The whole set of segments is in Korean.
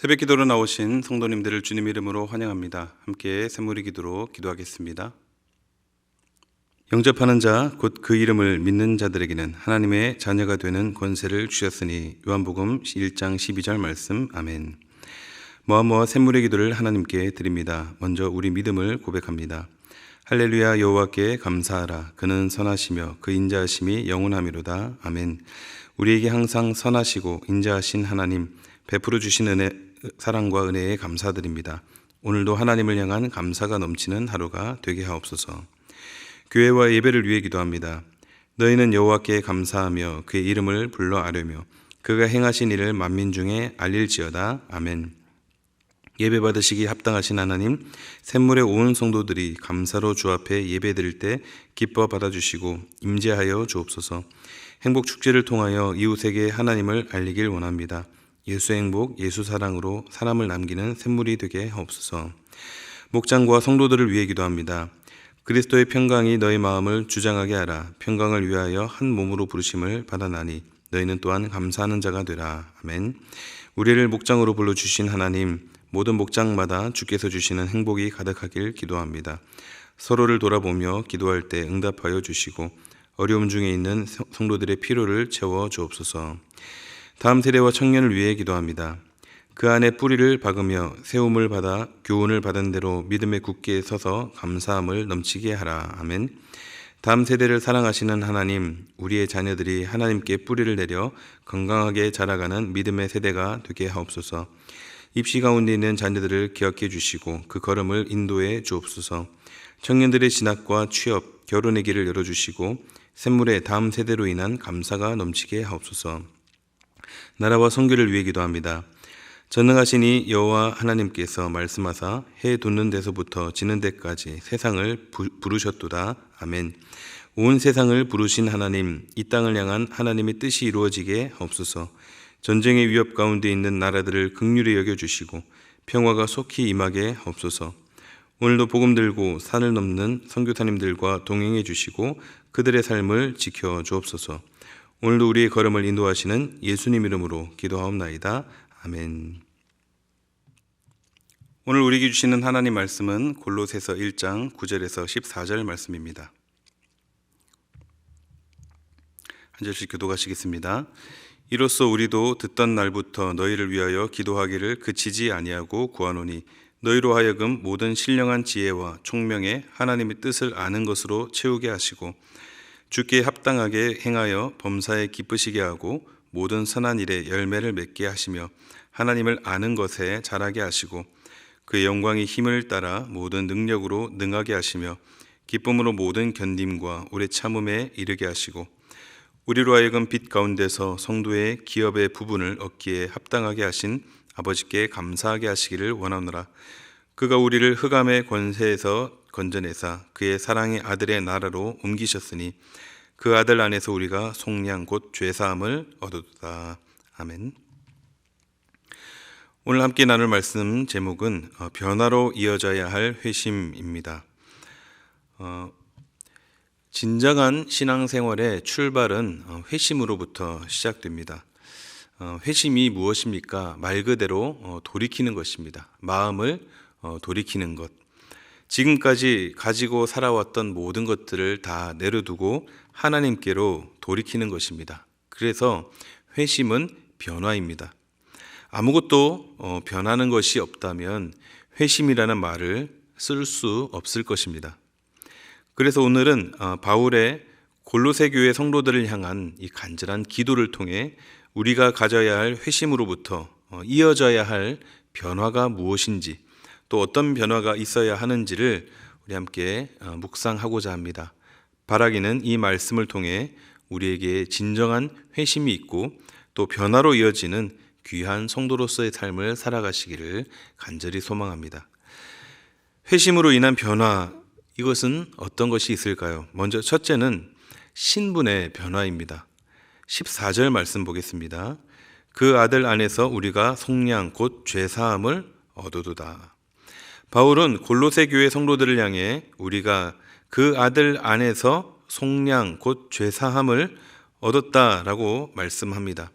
새벽 기도로 나오신 성도님들을 주님 이름으로 환영합니다. 함께 샘물의 기도로 기도하겠습니다. 영접하는 자, 곧 그 이름을 믿는 자들에게는 하나님의 자녀가 되는 권세를 주셨으니 요한복음 1장 12절 말씀. 아멘. 모아 샘물의 기도를 하나님께 드립니다. 먼저 우리 믿음을 고백합니다. 할렐루야. 여호와께 감사하라. 그는 선하시며 그 인자하심이 영원하미로다. 아멘. 우리에게 항상 선하시고 인자하신 하나님, 베풀어 주신 은혜, 사랑과 은혜에 감사드립니다. 오늘도 하나님을 향한 감사가 넘치는 하루가 되게 하옵소서. 교회와 예배를 위해 기도합니다. 너희는 여호와께 감사하며 그의 이름을 불러 아뢰며 그가 행하신 일을 만민 중에 알릴지어다. 아멘. 예배 받으시기 합당하신 하나님, 샘물의 온 성도들이 감사로 주 앞에 예배 드릴 때 기뻐 받아주시고 임재하여 주옵소서. 행복 축제를 통하여 이웃에게 하나님을 알리길 원합니다. 예수 행복, 예수 사랑으로 사람을 남기는 샘물이 되게 하옵소서. 목장과 성도들을 위해 기도합니다. 그리스도의 평강이 너희 마음을 주장하게 하라. 평강을 위하여 한 몸으로 부르심을 받아나니 너희는 또한 감사하는 자가 되라. 아멘. 우리를 목장으로 불러주신 하나님, 모든 목장마다 주께서 주시는 행복이 가득하길 기도합니다. 서로를 돌아보며 기도할 때 응답하여 주시고 어려움 중에 있는 성도들의 필요를 채워 주옵소서. 다음 세대와 청년을 위해 기도합니다. 그 안에 뿌리를 박으며 세움을 받아 교훈을 받은 대로 믿음에 굳게 서서 감사함을 넘치게 하라. 아멘. 다음 세대를 사랑하시는 하나님, 우리의 자녀들이 하나님께 뿌리를 내려 건강하게 자라가는 믿음의 세대가 되게 하옵소서. 입시 가운데 있는 자녀들을 기억해 주시고 그 걸음을 인도해 주옵소서. 청년들의 진학과 취업, 결혼의 길을 열어주시고 샘물의 다음 세대로 인한 감사가 넘치게 하옵소서. 나라와 선교를 위해 기도합니다. 전능하신 이 여호와 하나님께서 말씀하사 해 돋는 데서부터 지는 데까지 세상을 부르셨도다. 아멘. 온 세상을 부르신 하나님, 이 땅을 향한 하나님의 뜻이 이루어지게 하옵소서. 전쟁의 위협 가운데 있는 나라들을 긍휼히 여겨주시고 평화가 속히 임하게 하옵소서. 오늘도 복음 들고 산을 넘는 선교사님들과 동행해 주시고 그들의 삶을 지켜 주옵소서. 오늘도 우리의 걸음을 인도하시는 예수님 이름으로 기도하옵나이다. 아멘. 오늘 우리에게 주시는 하나님 말씀은 골로새서 1장 9절에서 14절 말씀입니다. 한 절씩 교독하시겠습니다. 이로써 우리도 듣던 날부터 너희를 위하여 기도하기를 그치지 아니하고 구하노니 너희로 하여금 모든 신령한 지혜와 총명에 하나님의 뜻을 아는 것으로 채우게 하시고 주께 합당하게 행하여 범사에 기쁘시게 하고 모든 선한 일에 열매를 맺게 하시며 하나님을 아는 것에 자라게 하시고 그의 영광의 힘을 따라 모든 능력으로 능하게 하시며 기쁨으로 모든 견딤과 오래 참음에 이르게 하시고 우리로 하여금 빛 가운데서 성도의 기업의 부분을 얻기에 합당하게 하신 아버지께 감사하게 하시기를 원하노라. 그가 우리를 흑암의 권세에서 건져내사 그의 사랑의 아들의 나라로 옮기셨으니 그 아들 안에서 우리가 속량 곧 죄사함을 얻었다. 아멘. 오늘 함께 나눌 말씀 제목은 변화로 이어져야 할 회심입니다. 진정한 신앙생활의 출발은 회심으로부터 시작됩니다. 회심이 무엇입니까? 말 그대로 돌이키는 것입니다. 마음을 돌이키는 것. 지금까지 가지고 살아왔던 모든 것들을 다 내려두고 하나님께로 돌이키는 것입니다. 그래서 회심은 변화입니다. 아무것도 변하는 것이 없다면 회심이라는 말을 쓸 수 없을 것입니다. 그래서 오늘은 바울의 골로새 교회 성도들을 향한 이 간절한 기도를 통해 우리가 가져야 할 회심으로부터 이어져야 할 변화가 무엇인지 또 어떤 변화가 있어야 하는지를 우리 함께 묵상하고자 합니다. 바라기는 이 말씀을 통해 우리에게 진정한 회심이 있고 또 변화로 이어지는 귀한 성도로서의 삶을 살아가시기를 간절히 소망합니다. 회심으로 인한 변화, 이것은 어떤 것이 있을까요? 먼저 첫째는 신분의 변화입니다. 14절 말씀 보겠습니다. 그 아들 안에서 우리가 속량 곧 죄사함을 얻어도다. 바울은 골로새 교회 성도들을 향해 우리가 그 아들 안에서 속량 곧 죄사함을 얻었다라고 말씀합니다.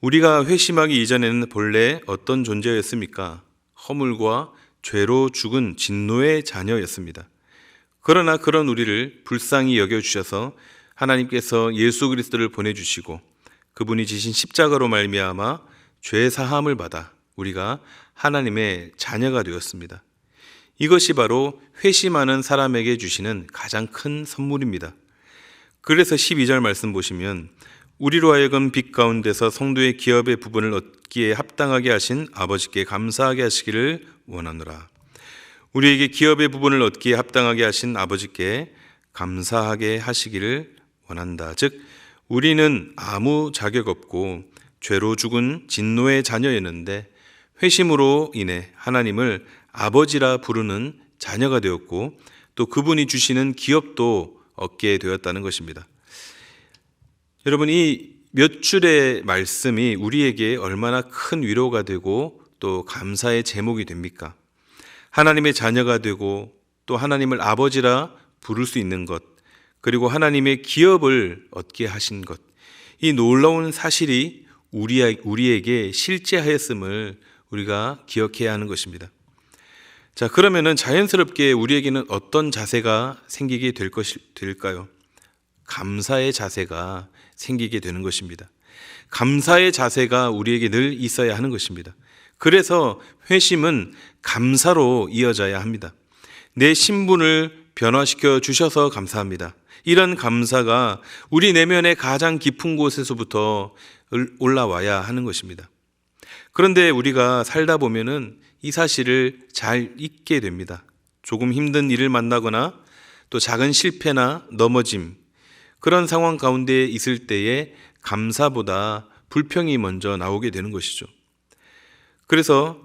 우리가 회심하기 이전에는 본래 어떤 존재였습니까? 허물과 죄로 죽은 진노의 자녀였습니다. 그러나 그런 우리를 불쌍히 여겨주셔서 하나님께서 예수 그리스도를 보내주시고 그분이 지신 십자가로 말미암아 죄 사함을 받아 우리가 하나님의 자녀가 되었습니다. 이것이 바로 회심하는 사람에게 주시는 가장 큰 선물입니다. 그래서 12절 말씀 보시면 우리로 하여금 빛 가운데서 성도의 기업의 부분을 얻기에 합당하게 하신 아버지께 감사하게 하시기를 원하노라. 우리에게 기업의 부분을 얻기에 합당하게 하신 아버지께 감사하게 하시기를 원한다. 즉 우리는 아무 자격 없고 죄로 죽은 진노의 자녀였는데 회심으로 인해 하나님을 아버지라 부르는 자녀가 되었고 또 그분이 주시는 기업도 얻게 되었다는 것입니다. 여러분, 이 몇 줄의 말씀이 우리에게 얼마나 큰 위로가 되고 또 감사의 제목이 됩니까? 하나님의 자녀가 되고 또 하나님을 아버지라 부를 수 있는 것, 그리고 하나님의 기업을 얻게 하신 것, 이 놀라운 사실이 우리에게 실제하였음을 우리가 기억해야 하는 것입니다. 자, 그러면은 자연스럽게 우리에게는 어떤 자세가 생기게 될까요? 감사의 자세가 생기게 되는 것입니다. 감사의 자세가 우리에게 늘 있어야 하는 것입니다. 그래서 회심은 감사로 이어져야 합니다. 내 신분을 변화시켜 주셔서 감사합니다. 이런 감사가 우리 내면의 가장 깊은 곳에서부터 올라와야 하는 것입니다. 그런데 우리가 살다 보면은 이 사실을 잘 잊게 됩니다. 조금 힘든 일을 만나거나 또 작은 실패나 넘어짐, 그런 상황 가운데 있을 때에 감사보다 불평이 먼저 나오게 되는 것이죠. 그래서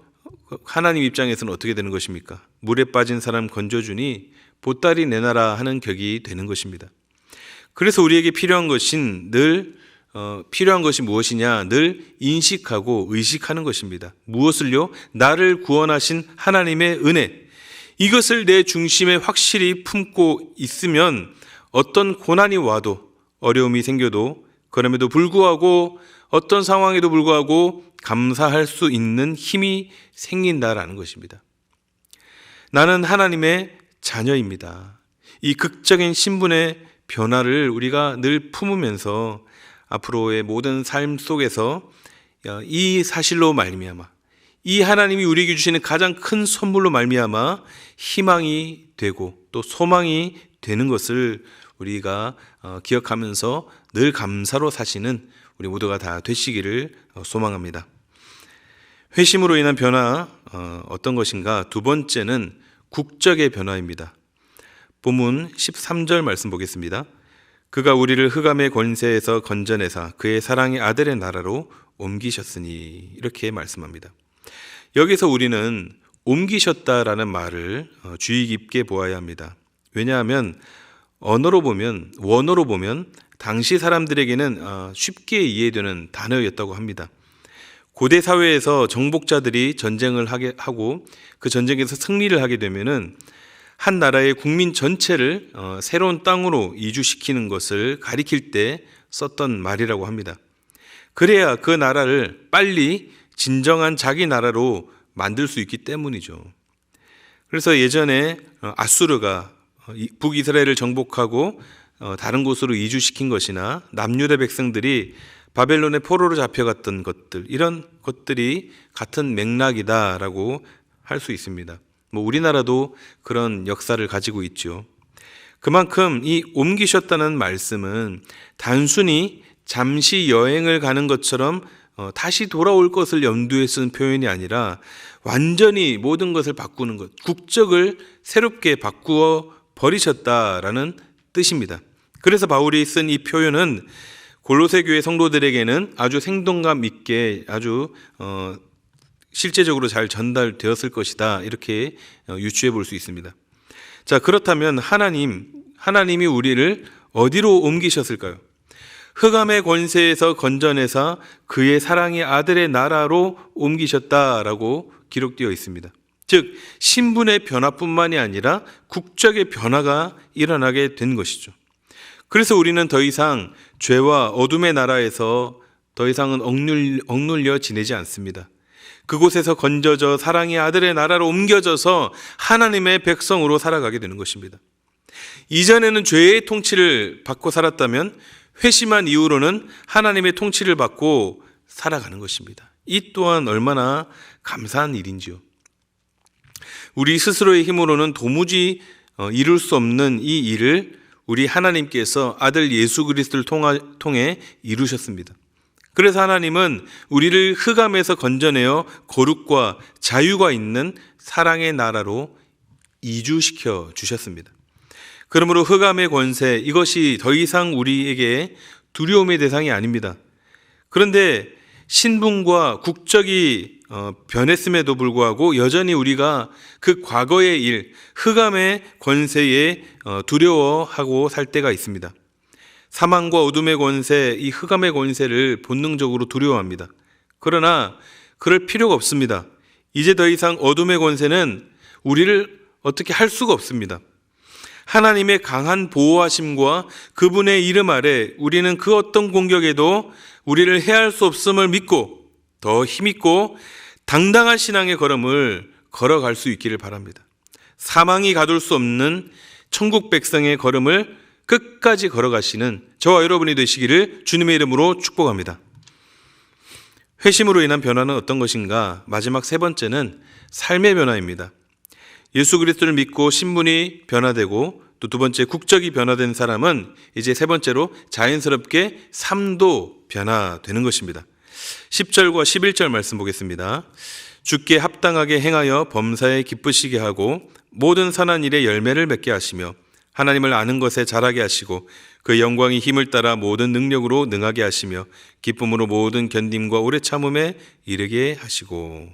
하나님 입장에서는 어떻게 되는 것입니까? 물에 빠진 사람 건져주니 보따리 내놔라 하는 격이 되는 것입니다. 그래서 우리에게 필요한 것이 무엇이냐? 늘 인식하고 의식하는 것입니다. 무엇을요? 나를 구원하신 하나님의 은혜. 이것을 내 중심에 확실히 품고 있으면 어떤 고난이 와도, 어려움이 생겨도, 그럼에도 불구하고 어떤 상황에도 불구하고 감사할 수 있는 힘이 생긴다라는 것입니다. 나는 하나님의 자녀입니다. 이 극적인 신분의 변화를 우리가 늘 품으면서 앞으로의 모든 삶 속에서 이 사실로 말미암아, 이 하나님이 우리에게 주시는 가장 큰 선물로 말미암아 희망이 되고 또 소망이 되는 것을 우리가 기억하면서 늘 감사로 사시는 우리 모두가 다 되시기를 소망합니다. 회심으로 인한 변화 어떤 것인가? 두 번째는 국적의 변화입니다. 본문 13절 말씀 보겠습니다. 그가 우리를 흑암의 권세에서 건져내사 그의 사랑의 아들의 나라로 옮기셨으니, 이렇게 말씀합니다. 여기서 우리는 옮기셨다라는 말을 주의 깊게 보아야 합니다. 왜냐하면 원어로 보면 당시 사람들에게는 쉽게 이해되는 단어였다고 합니다. 고대 사회에서 정복자들이 전쟁을 하고 그 전쟁에서 승리를 하게 되면은 한 나라의 국민 전체를 새로운 땅으로 이주시키는 것을 가리킬 때 썼던 말이라고 합니다. 그래야 그 나라를 빨리 진정한 자기 나라로 만들 수 있기 때문이죠. 그래서 예전에 아수르가 북이스라엘을 정복하고 다른 곳으로 이주시킨 것이나 남유다 백성들이 바벨론의 포로로 잡혀갔던 것들, 이런 것들이 같은 맥락이다라고 할 수 있습니다. 우리나라도 그런 역사를 가지고 있죠. 그만큼 이 옮기셨다는 말씀은 단순히 잠시 여행을 가는 것처럼 다시 돌아올 것을 염두에 쓴 표현이 아니라 완전히 모든 것을 바꾸는 것, 국적을 새롭게 바꾸어 버리셨다라는 뜻입니다. 그래서 바울이 쓴 이 표현은 골로새 교회 성도들에게는 아주 생동감 있게 아주 실제적으로 잘 전달되었을 것이다, 이렇게 유추해 볼 수 있습니다. 자, 그렇다면 하나님이 우리를 어디로 옮기셨을까요? 흑암의 권세에서 건져내사 그의 사랑의 아들의 나라로 옮기셨다라고 기록되어 있습니다. 즉 신분의 변화뿐만이 아니라 국적의 변화가 일어나게 된 것이죠. 그래서 우리는 더 이상 죄와 어둠의 나라에서 더 이상은 억눌려 지내지 않습니다. 그곳에서 건져져 사랑의 아들의 나라로 옮겨져서 하나님의 백성으로 살아가게 되는 것입니다. 이전에는 죄의 통치를 받고 살았다면 회심한 이후로는 하나님의 통치를 받고 살아가는 것입니다. 이 또한 얼마나 감사한 일인지요. 우리 스스로의 힘으로는 도무지 이룰 수 없는 이 일을 우리 하나님께서 아들 예수 그리스도를 통해 이루셨습니다. 그래서 하나님은 우리를 흑암에서 건져내어 거룩과 자유가 있는 사랑의 나라로 이주시켜 주셨습니다. 그러므로 흑암의 권세, 이것이 더 이상 우리에게 두려움의 대상이 아닙니다. 그런데 신분과 국적이 변했음에도 불구하고 여전히 우리가 그 과거의 일, 흑암의 권세에 두려워하고 살 때가 있습니다. 사망과 어둠의 권세, 이 흑암의 권세를 본능적으로 두려워합니다. 그러나 그럴 필요가 없습니다. 이제 더 이상 어둠의 권세는 우리를 어떻게 할 수가 없습니다. 하나님의 강한 보호하심과 그분의 이름 아래 우리는 그 어떤 공격에도 우리를 해할 수 없음을 믿고 더 힘있고 당당한 신앙의 걸음을 걸어갈 수 있기를 바랍니다. 사망이 가둘 수 없는 천국 백성의 걸음을 끝까지 걸어가시는 저와 여러분이 되시기를 주님의 이름으로 축복합니다. 회심으로 인한 변화는 어떤 것인가? 마지막 세 번째는 삶의 변화입니다. 예수 그리스도를 믿고 신분이 변화되고 또 두 번째 국적이 변화된 사람은 이제 세 번째로 자연스럽게 삶도 변화되는 것입니다. 10절과 11절 말씀 보겠습니다. 주께 합당하게 행하여 범사에 기쁘시게 하고 모든 선한 일에 열매를 맺게 하시며 하나님을 아는 것에 자라게 하시고 그 영광의 힘을 따라 모든 능력으로 능하게 하시며 기쁨으로 모든 견딤과 오래 참음에 이르게 하시고.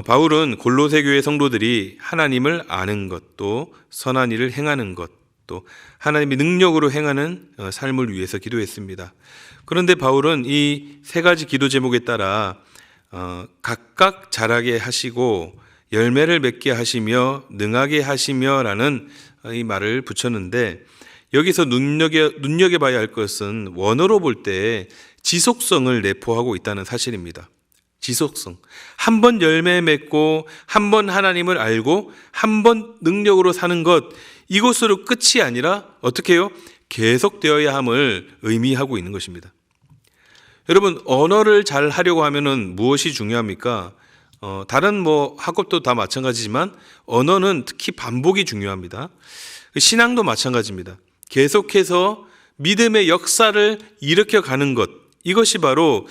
바울은 골로새 교회 성도들이 하나님을 아는 것, 또 선한 일을 행하는 것, 또 하나님의 능력으로 행하는 삶을 위해서 기도했습니다. 그런데 바울은 이 세 가지 기도 제목에 따라 각각 자라게 하시고 열매를 맺게 하시며 능하게 하시며라는 이 말을 붙였는데, 여기서 눈여겨봐야 할 것은 원어로 볼 때 지속성을 내포하고 있다는 사실입니다. 지속성. 한 번 열매 맺고 한 번 하나님을 알고 한 번 능력으로 사는 것, 이것으로 끝이 아니라 어떻게 해요? 계속되어야 함을 의미하고 있는 것입니다. 여러분, 언어를 잘 하려고 하면은 무엇이 중요합니까? 다른 학업도 다 마찬가지지만 언어는 특히 반복이 중요합니다. 신앙도 마찬가지입니다. 계속해서 믿음의 역사를 일으켜가는 것, 이것이 바로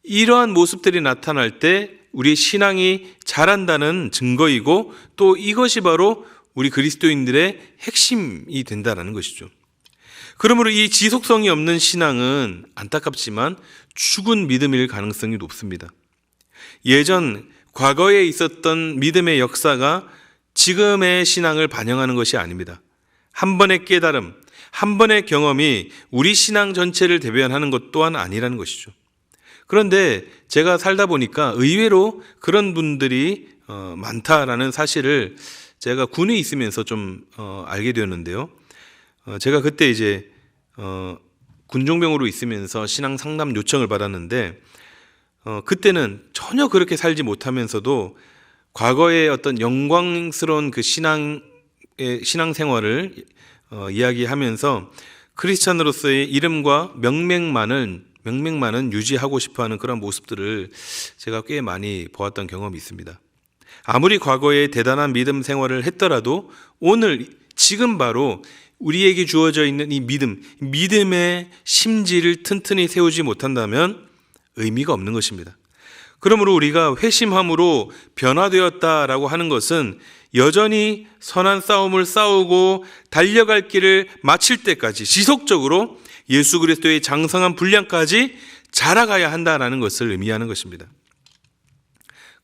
이러한 모습들이 나타날 때 우리 신앙이 자란다는 증거이고, 또 이것이 바로 우리 그리스도인들의 핵심이 된다는 것이죠. 그러므로 이 지속성이 없는 신앙은 안타깝지만 죽은 믿음일 가능성이 높습니다. 과거에 있었던 믿음의 역사가 지금의 신앙을 반영하는 것이 아닙니다. 한 번의 깨달음, 한 번의 경험이 우리 신앙 전체를 대변하는 것 또한 아니라는 것이죠. 그런데 제가 살다 보니까 의외로 그런 분들이 많다라는 사실을 제가 군에 있으면서 좀 알게 되었는데요. 제가 그때 이제 군종병으로 있으면서 신앙 상담 요청을 받았는데, 그때는 전혀 그렇게 살지 못하면서도 과거의 어떤 영광스러운 그 신앙 생활을 이야기하면서 크리스찬으로서의 이름과 명맥만은 유지하고 싶어하는 그런 모습들을 제가 꽤 많이 보았던 경험이 있습니다. 아무리 과거에 대단한 믿음 생활을 했더라도 오늘 지금 바로 우리에게 주어져 있는 이 믿음의 심지를 튼튼히 세우지 못한다면 의미가 없는 것입니다. 그러므로 우리가 회심함으로 변화되었다라고 하는 것은 여전히 선한 싸움을 싸우고 달려갈 길을 마칠 때까지 지속적으로 예수 그리스도의 장성한 분량까지 자라가야 한다라는 것을 의미하는 것입니다.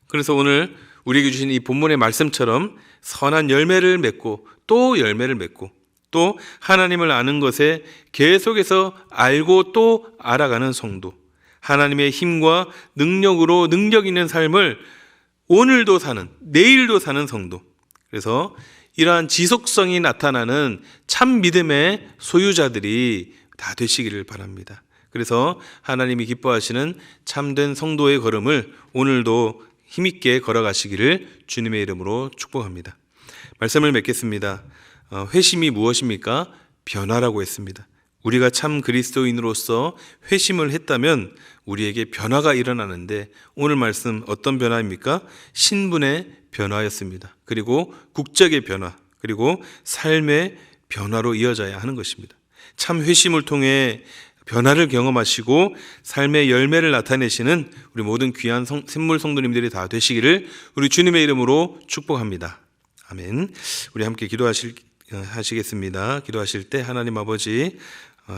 그래서 오늘 우리에게 주신 이 본문의 말씀처럼 선한 열매를 맺고 또 열매를 맺고 또 하나님을 아는 것에 계속해서 알고 또 알아가는 성도, 하나님의 힘과 능력으로 능력 있는 삶을 오늘도 사는, 내일도 사는 성도, 그래서 이러한 지속성이 나타나는 참 믿음의 소유자들이 다 되시기를 바랍니다. 그래서 하나님이 기뻐하시는 참된 성도의 걸음을 오늘도 힘있게 걸어가시기를 주님의 이름으로 축복합니다. 말씀을 맺겠습니다. 회심이 무엇입니까? 변화라고 했습니다. 우리가 참 그리스도인으로서 회심을 했다면 우리에게 변화가 일어나는데 오늘 말씀 어떤 변화입니까? 신분의 변화였습니다. 그리고 국적의 변화, 그리고 삶의 변화로 이어져야 하는 것입니다. 참 회심을 통해 변화를 경험하시고 삶의 열매를 나타내시는 우리 모든 귀한 샘물 성도님들이 다 되시기를 우리 주님의 이름으로 축복합니다. 아멘. 우리 함께 기도하시겠습니다. 기도하실 때 하나님 아버지,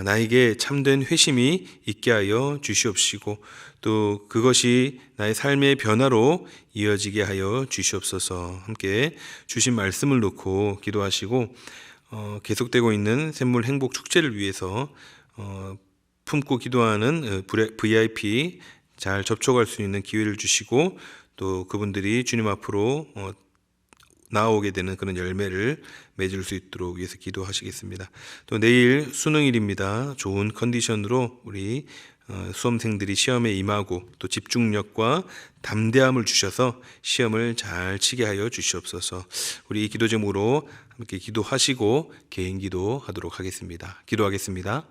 나에게 참된 회심이 있게 하여 주시옵시고 또 그것이 나의 삶의 변화로 이어지게 하여 주시옵소서. 함께 주신 말씀을 놓고 기도하시고 계속되고 있는 샘물 행복 축제를 위해서 품고 기도하는 VIP 잘 접촉할 수 있는 기회를 주시고 또 그분들이 주님 앞으로 나오게 되는 그런 열매를 맺을 수 있도록 위해서 기도하시겠습니다. 또 내일 수능일입니다. 좋은 컨디션으로 우리 수험생들이 시험에 임하고 또 집중력과 담대함을 주셔서 시험을 잘 치게 하여 주시옵소서. 우리 이 기도 제목으로 함께 기도하시고 개인 기도하도록 하겠습니다. 기도하겠습니다.